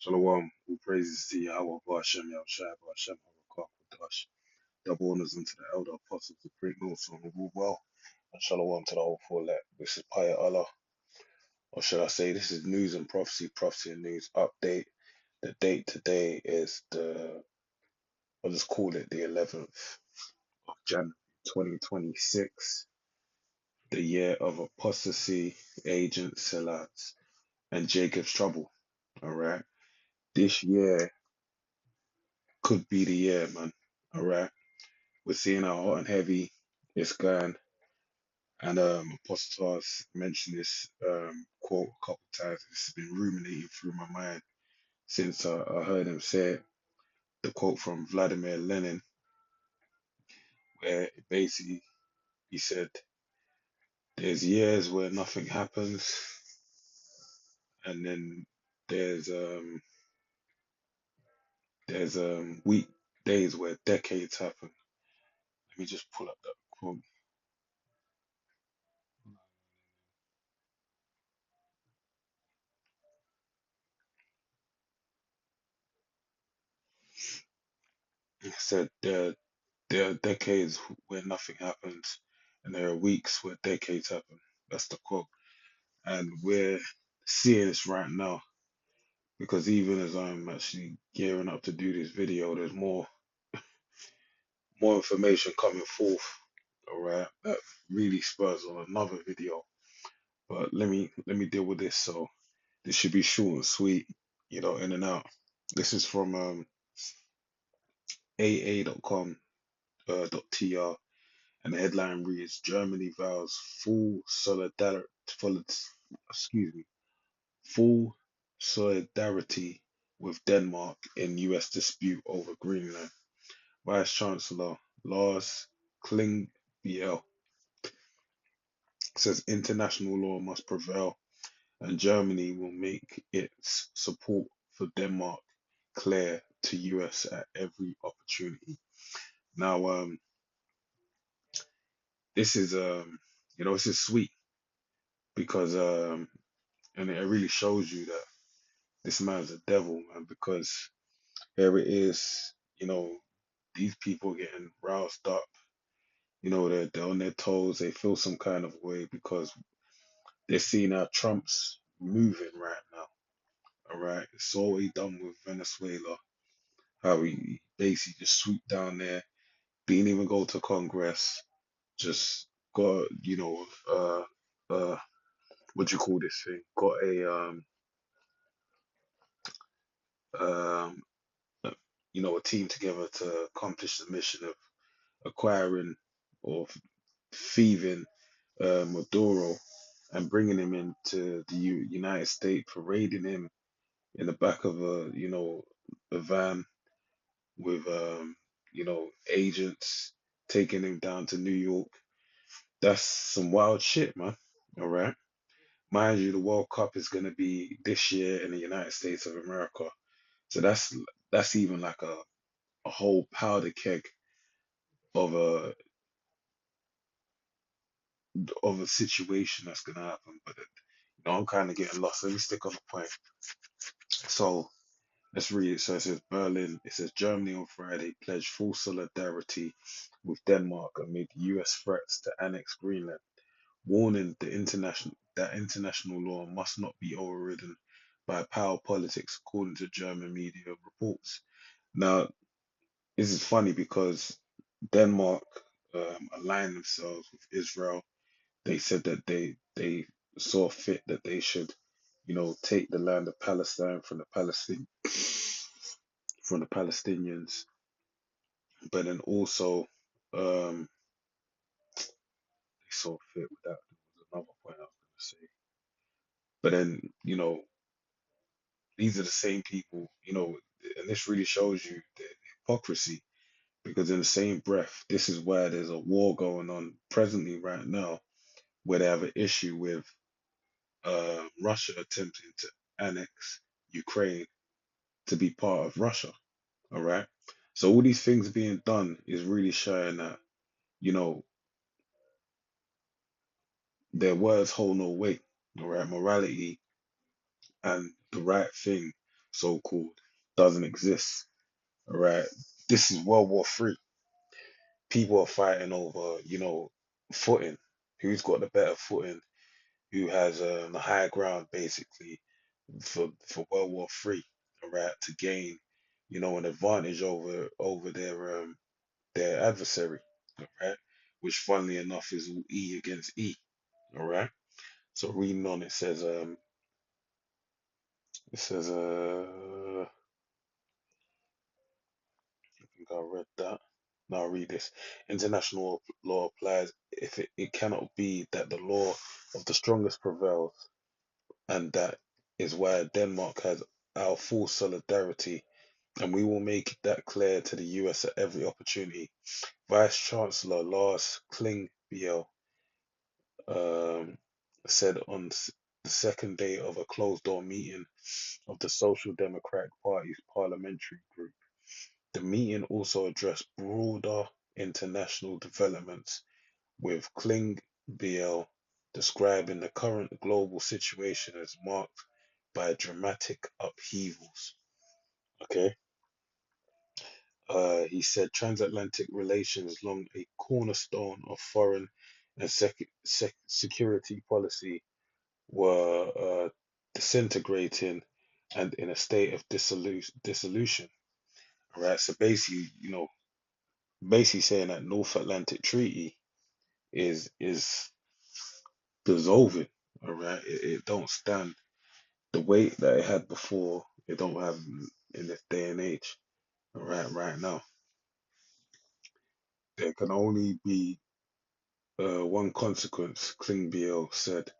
Shalom, all praises to Yahweh, Bashem, Yahushua, Bashem, Harakah, double honors unto the elder apostles, the great notes on the rule well, and shalom to the whole four elect. This is Paya Allah, or should I say, this is news and prophecy, prophecy and news update. The date today is I'll just call it the 11th of January 2026, the year of apostasy, agent, Selats, and Jacob's trouble. All right, this year could be the year, man. All right. We're seeing how hot and heavy it's going. And Apostle Tars mentioned this quote a couple times. This has been ruminating through my mind since I heard him say it. The quote from Vladimir Lenin, where basically he said, "There's years where nothing happens, and then there's um there's week days where decades happen." Let me just pull up that quote. He said there are decades where nothing happens, and there are weeks where decades happen. That's the quote. And we're seeing this right now because even as I'm actually gearing up to do this video, there's more information coming forth. All right, that really spurs on another video. But let me deal with this. So this should be short and sweet, in and out. This is from AA.com .tr, and the headline reads: Germany vows full solidarity, excuse me, full solidarity with Denmark in US dispute over Greenland. Vice Chancellor Lars Klingbeil says international law must prevail and Germany will make its support for Denmark clear to US at every opportunity. Now, this is this is sweet because and it really shows you that this man's a devil, man, because here it is, these people getting roused up, they're on their toes, they feel some kind of way because they're seeing how Trump's moving right now. All right. It's all he done with Venezuela, how he basically just swooped down there, didn't even go to Congress, just got, what do you call this thing? Got um, uh, a team together to accomplish the mission of acquiring or thieving Maduro and bringing him into the United States, parading him in the back of a van with, agents taking him down to New York. That's some wild shit, man. All right. Mind you, the World Cup is going to be this year in the United States of America. So that's even like a whole powder keg of a situation that's gonna happen. But I'm kind of getting lost. Let me stick on the point. So let's read it. So it says Berlin. It says Germany on Friday pledged full solidarity with Denmark amid U.S. threats to annex Greenland, warning that international law must not be overridden by power politics, according to German media reports. Now, this is funny because Denmark aligned themselves with Israel. They said that they saw fit that they should, take the land of Palestine from the Palestinians, but then also they saw fit with that. There was another point I was going to say, but then these are the same people, and this really shows you the hypocrisy because in the same breath, this is why there's a war going on presently right now where they have an issue with Russia attempting to annex Ukraine to be part of Russia. All right. So all these things being done is really showing that, you know, their words hold no weight. All right. Morality and the right thing so called, doesn't exist. All right. This is World War III. People are fighting over, footing. Who's got the better footing? Who has the high ground, basically, for World War III, all right, to gain, an advantage over their adversary, all right, which, funnily enough, is all E against E, all right. So reading on, it says, I think I read that. Now I'll read this. International law applies if it cannot be that the law of the strongest prevails, and that is why Denmark has our full solidarity, and we will make that clear to the US at every opportunity. Vice Chancellor Lars Klingbeil um, said on the second day of a closed door meeting of the Social Democratic Party's parliamentary group. The meeting also addressed broader international developments, with Klingbeil describing the current global situation as marked by dramatic upheavals. Okay. He said transatlantic relations, long a cornerstone of foreign and security policy, were disintegrating and in a state of dissolution. All right. So basically, basically saying that North Atlantic Treaty is dissolving. All right. It don't stand the weight that it had before. It don't have in this day and age. All right. Right now, there can only be one consequence, Klingbeil said.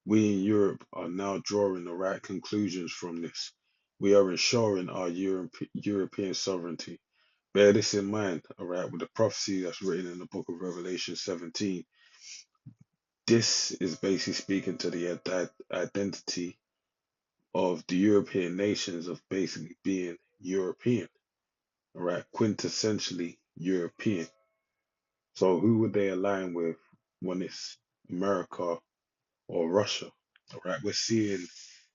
We in Europe are now drawing the right conclusions from this. We are ensuring our European sovereignty. Bear this in mind, all right, with the prophecy that's written in the book of Revelation 17. This is basically speaking to the identity of the European nations of basically being European, all right, quintessentially European. So who would they align with when it's America or Russia? All right, we're seeing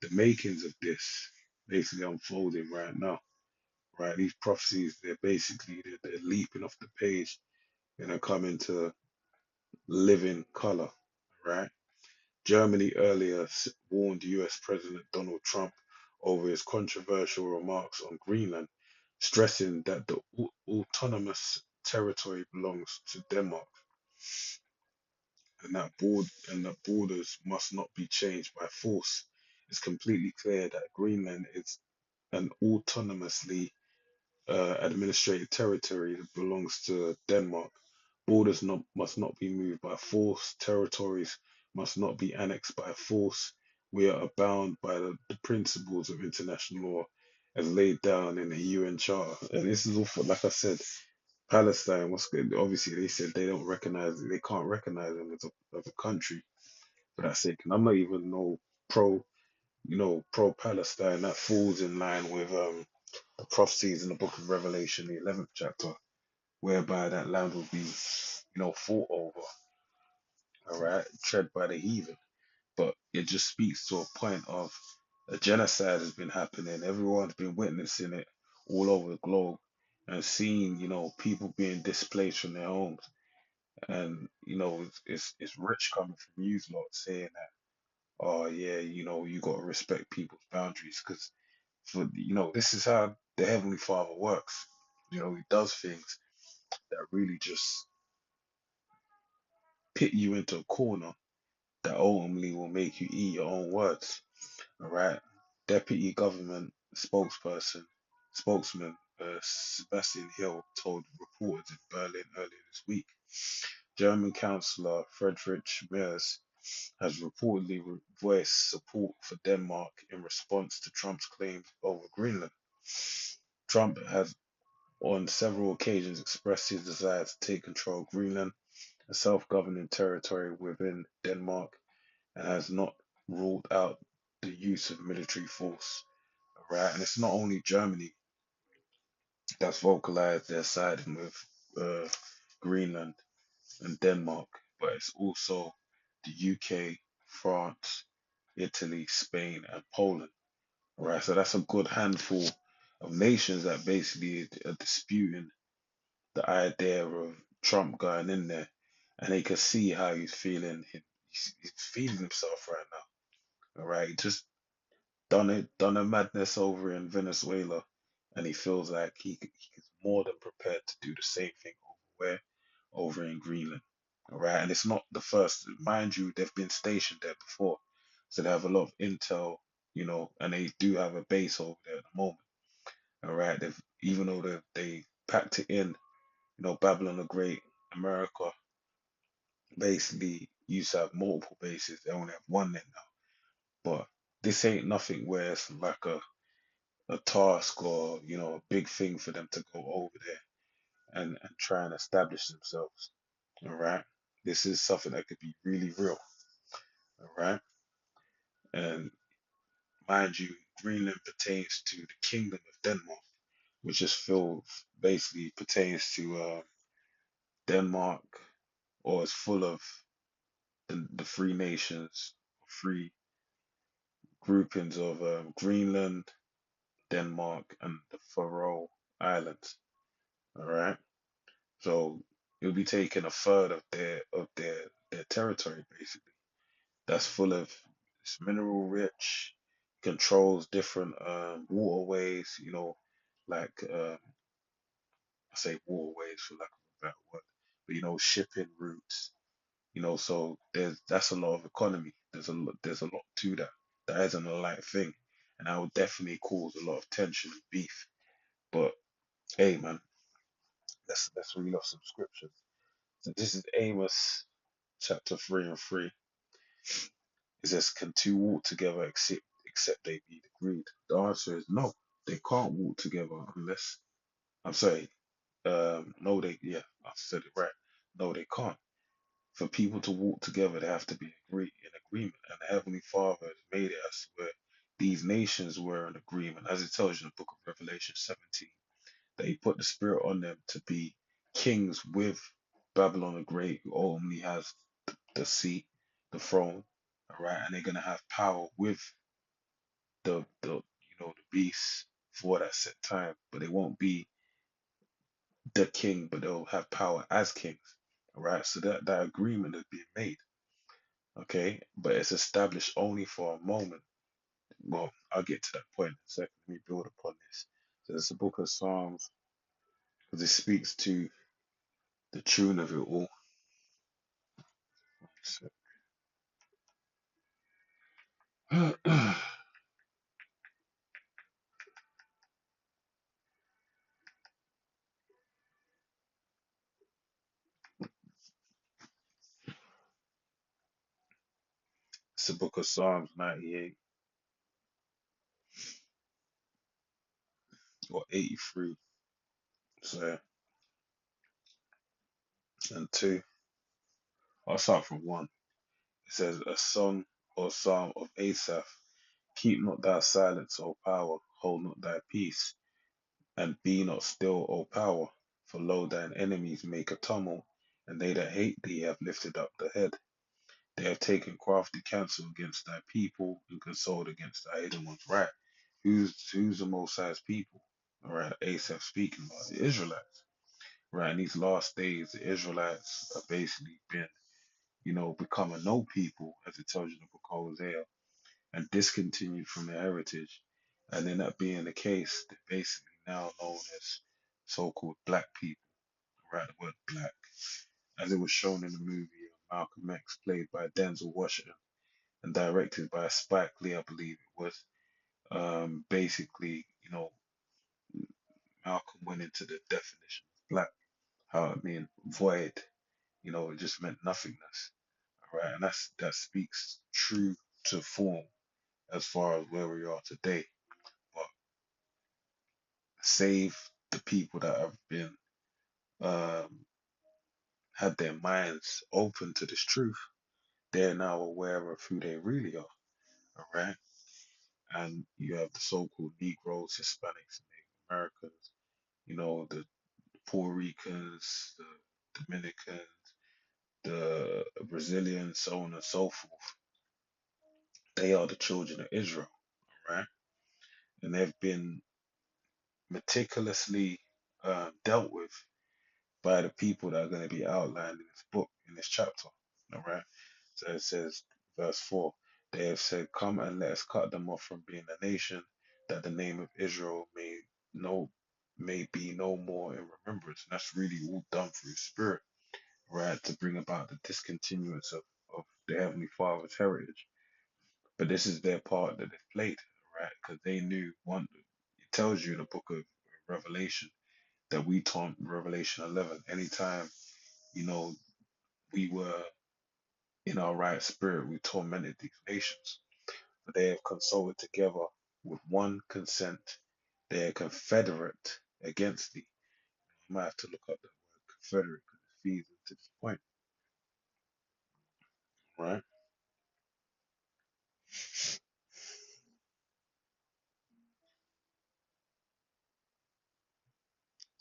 the makings of this basically unfolding right now. Right, these prophecies, they're leaping off the page and are coming to living color. Right, Germany earlier warned U.S. President Donald Trump over his controversial remarks on Greenland, stressing that the autonomous territory belongs to Denmark, and that borders must not be changed by force. It's completely clear that Greenland is an autonomously administrated territory that belongs to Denmark. Borders must not be moved by force. Territories must not be annexed by force. We are bound by the principles of international law as laid down in the UN Charter. And this is all for, like I said, Palestine. What's good? Obviously, they said they can't recognize them as a country for that sake. And I'm not even no pro, pro Palestine. That falls in line with the prophecies in the book of Revelation, the 11th chapter, whereby that land will be, fought over, all right, tread by the heathen. But it just speaks to a point of a genocide has been happening. Everyone's been witnessing it all over the globe and seeing, people being displaced from their homes. And, it's rich coming from you lot saying that, oh, yeah, you got to respect people's boundaries because, this is how the Heavenly Father works. He does things that really just pit you into a corner that ultimately will make you eat your own words. All right. Deputy government spokesman Sebastian Hill told reporters in Berlin earlier this week. German Chancellor Friedrich Merz has reportedly voiced support for Denmark in response to Trump's claims over Greenland. Trump has on several occasions expressed his desire to take control of Greenland, a self-governing territory within Denmark, and has not ruled out the use of military force. Right, and it's not only Germany that's vocalized their siding with uh, Greenland and Denmark, but it's also the UK, France, Italy, Spain, and Poland. All right, so that's a good handful of nations that basically are disputing the idea of Trump going in there, and they can see how he's feeling. He's feeling himself right now. All right, he just done a madness over in Venezuela, and he feels like he's more than prepared to do the same thing over where over in Greenland. All right, and it's not the first. Mind you, they've been stationed there before, so they have a lot of intel, and they do have a base over there at the moment. All right, they've even though they packed it in, Babylon the Great, America basically used to have multiple bases. They only have one there now. But this ain't nothing where it's like a task or a big thing for them to go over there and try and establish themselves. All right. This is something that could be really real. All right. And mind you, Greenland pertains to the Kingdom of Denmark, which is filled basically pertains to Denmark, or is full of the three nations, three groupings of Greenland, Denmark, and the Faroe Islands. All right. So you'll be taking a third of their territory basically. That's full of it's mineral rich, controls different waterways, like I say waterways for lack of a better word, but shipping routes, so that's a lot of economy. There's a lot to that. That isn't a light thing. And that would definitely cause a lot of tension and beef. But hey man, let's read off some scriptures. So this is Amos chapter 3:3. It says, can two walk together except they be agreed? The answer is no. They can't walk together unless I'm sorry. No, yeah, I said it right. No, they can't. For people to walk together, they have to be in agreement. And the Heavenly Father has made it as where these nations were in agreement, as it tells you in the book of Revelation 17, that He put the Spirit on them to be kings with Babylon the Great, who only has the seat, the throne, all right, and they're gonna have power with the beast for that set time, but they won't be the king, but they'll have power as kings, all right. So that agreement is being made, okay, but it's established only for a moment. Well, I'll get to that point in a second. Let me build upon this. So it's the book of Psalms because it speaks to the tune of it all. So, it's the book of Psalms 98 or 83. So and two. I'll start from one. It says, a song or psalm of Asaph. Keep not thy silence, O power, hold not thy peace, and be not still, O power. For lo, thine enemies make a tumult, and they that hate thee have lifted up the head. They have taken crafty counsel against thy people, and consoled against thy hidden ones. Right? Who's the Most High's people? All right, Asaph speaking about the Israelites. Right, in these last days, the Israelites are basically been, become a no people, as it tells you in the book of Hosea, and discontinued from their heritage. And then that being the case, they're basically now known as so-called black people, right? The word black, as it was shown in the movie Malcolm X, played by Denzel Washington and directed by Spike Lee, I believe it was. Basically, Malcolm went into the definition of black, how it mean void, it just meant nothingness, right? And that speaks true to form as far as where we are today. But save the people that have been um, had their minds open to this truth, they're now aware of who they really are. All right, and you have the so-called Negroes, Hispanics, Native Americans, the Puerto Ricans, the Dominicans, the Brazilians, so on and so forth. They are the children of Israel. All right, and they've been meticulously dealt with by the people that are going to be outlined in this book, in this chapter. All right. So it says, verse 4, they have said, come and let us cut them off from being a nation, that the name of Israel no may be no more in remembrance. And that's really all done through spirit, right? To bring about the discontinuance of the Heavenly Father's heritage. But this is their part that they've played, right? Because they knew one, it tells you in the book of Revelation that we taught Revelation 11, anytime, you know, we were in our right spirit, we tormented these nations. But they have consulted together with one consent. They are confederate against thee. I might have to look up the word confederate because it feeds into this point, right?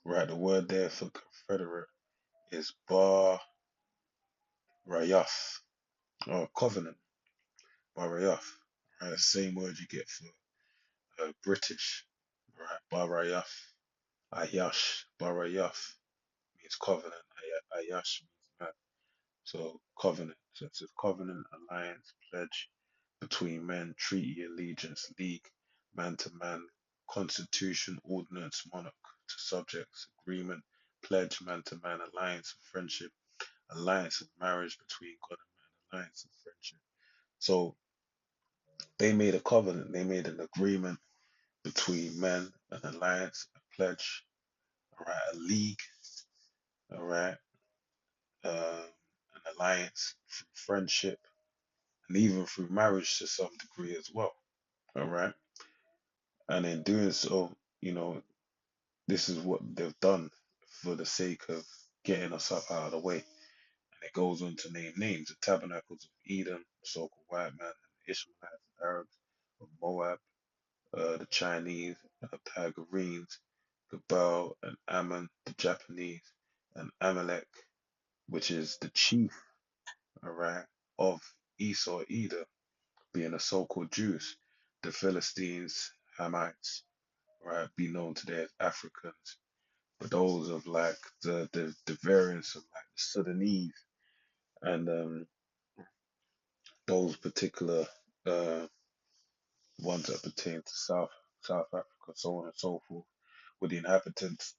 Right, the word there for confederate is bar rayaf, or covenant, bar rayaf. Right, the same word you get for British, right? Bar rayaf, ayash, bar rayaf means covenant, ayash means man. So covenant, so it's a covenant, alliance, pledge between men, treaty, allegiance, league, man to man, constitution, ordinance, monarch to subjects, agreement, pledge, man to man, alliance of friendship, alliance of marriage between God and man, alliance of friendship. So they made a covenant, they made an agreement between men, an alliance, a pledge, all right, a league, all right, an alliance, friendship, and even through marriage to some degree as well. All right. And in doing so, you know, this is what they've done for the sake of getting us up out of the way. And it goes on to name names: the tabernacles of Edom, the so-called white man, the Ishmaelites, the Arabs of Moab, the Chinese, the Hagarenes, Gebal and Ammon, the Japanese, and Amalek, which is the chief, all right, of Esau, Edom, being the so-called Jews, the Philistines, Hamites, right, be known today as Africans, but those of like the variants of like the Sudanese and those particular uh, ones that pertain to South Africa, so on and so forth, with the inhabitants.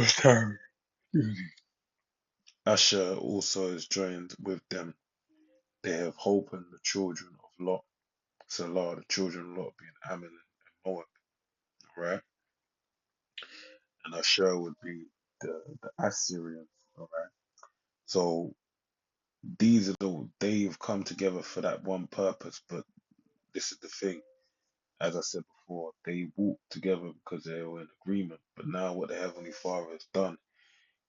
Sorry. Asher also is joined with them. They have Hope and the children of Lot. So Lot, the children of Lot being Ammon and Moab, right? And Asher would be the Assyrians, all right? So these are they've come together for that one purpose. But this is the thing, as I said before, they walked together because they were in agreement. But now what the Heavenly Father has done,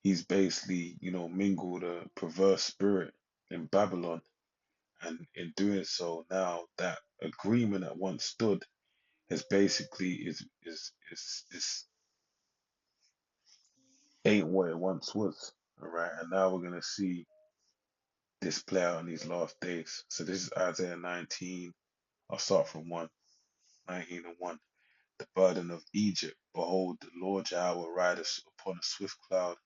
he's basically, you know, mingled a perverse spirit in Babylon. And in doing so, now that agreement that once stood is basically is ain't what it once was. All right. And now we're gonna see this play out in these last days. So this is Isaiah 19. I'll start from 19 and 1. The burden of Egypt. Behold, the Lord Yahweh rideth upon a swift cloud,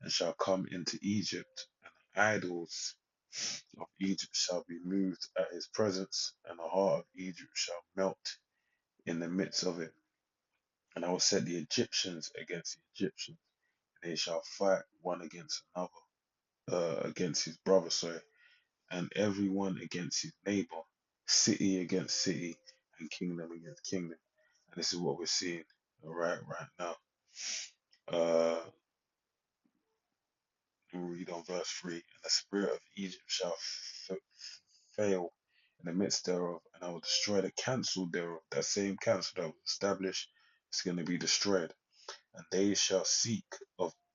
and shall come into Egypt, and the idols of Egypt shall be moved at his presence, and the heart of Egypt shall melt in the midst of it. And I will set the Egyptians against the Egyptians, and they shall fight one against another, against his brother, sorry, and every one against his neighbor, city against city, and kingdom against kingdom. And this is what we're seeing right now. Uh, we'll read on verse 3. And the spirit of Egypt shall fail in the midst thereof, and I will destroy the counsel thereof. That same counsel that was established is going to be destroyed. And they shall seek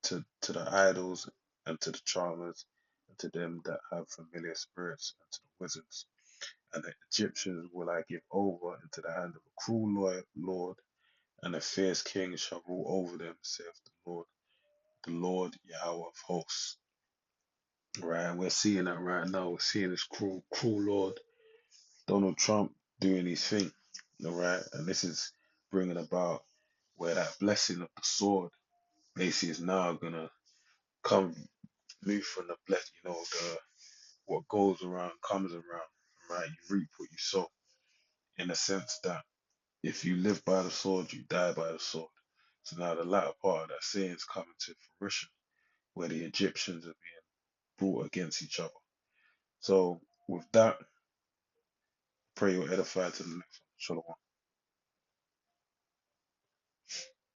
to the idols and to the charmers and to them that have familiar spirits and to the wizards. And the Egyptians will I give over into the hand of a cruel lord, and a fierce king shall rule over them, saith the Lord Yahweh of hosts. Right, and we're seeing that right now. We're seeing this cruel Lord Donald Trump doing his thing. all right? And this is bringing about where that blessing of the sword basically is now gonna come, move from the bless, the what goes around comes around, right? You reap what you sow, in a sense that if you live by the sword, you die by the sword. So now the latter part of that saying is coming to fruition, where the Egyptians are being brought against each other. So with that, pray you're edified to the next one. Shalom.